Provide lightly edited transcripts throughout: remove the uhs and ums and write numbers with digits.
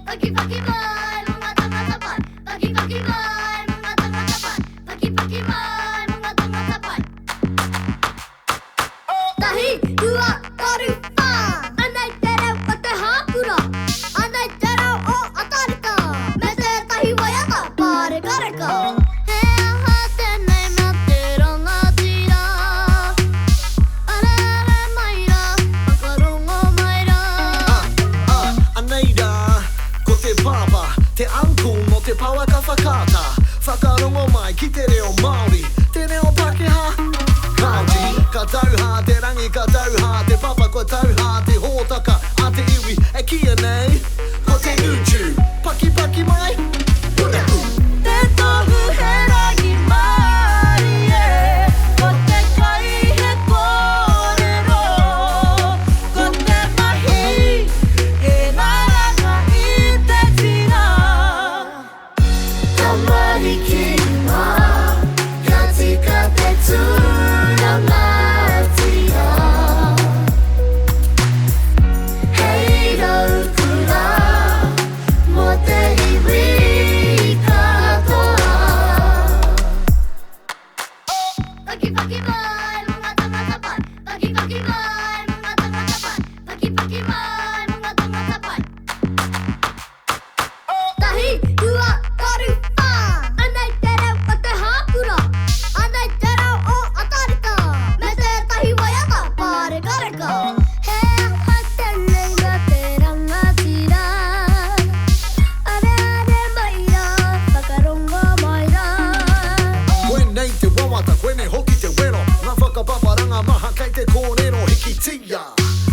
Pakipaki boy, mga tanga-tapat. Pakipaki boy, mga tanga-tapat. Pakipaki boy, mga tanga-tapat. Tahi, dua, taru, pa. Anai tere, pate hapura. Anai tere, o atareta. Mete tahi wa yata, pare kareka. Te anku no te pawa ka whakata Whakarongo mai ki te reo Māori Te reo Pakeha Kāuti ka tauha, te rangi ka tauha Te papa ko tauha, te hōtaka A te iwi e kia nei Ko te Nūtube, Pakipaki mai Punaku Te tohu he rangi mai e Ko te kai he kōrero Ko te mahi e nāranga i te tira Kamari ki ma Ka tika te tūra mātira Hei rau kura Mo te iwi katoa Pakipaki boy, mga tanga-tapat. Pakipaki boy, mga tanga-tapat. Pakipaki boy, mga tanga-tapat. Tahi, dua, taru, pa. Anai tere, pate hapura. Anai tere, o atareta. Mete tahi wa yata, pare kareka. He hate nei ga te rangatira. Are are maira, whakarongo maira. Koe nei te wawata, koe nei hoki te wero Ngā whakapaparanga maha kei te kōrero hiki tia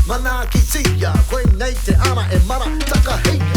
Mana ki tia, koe nei te ara e mara taka heia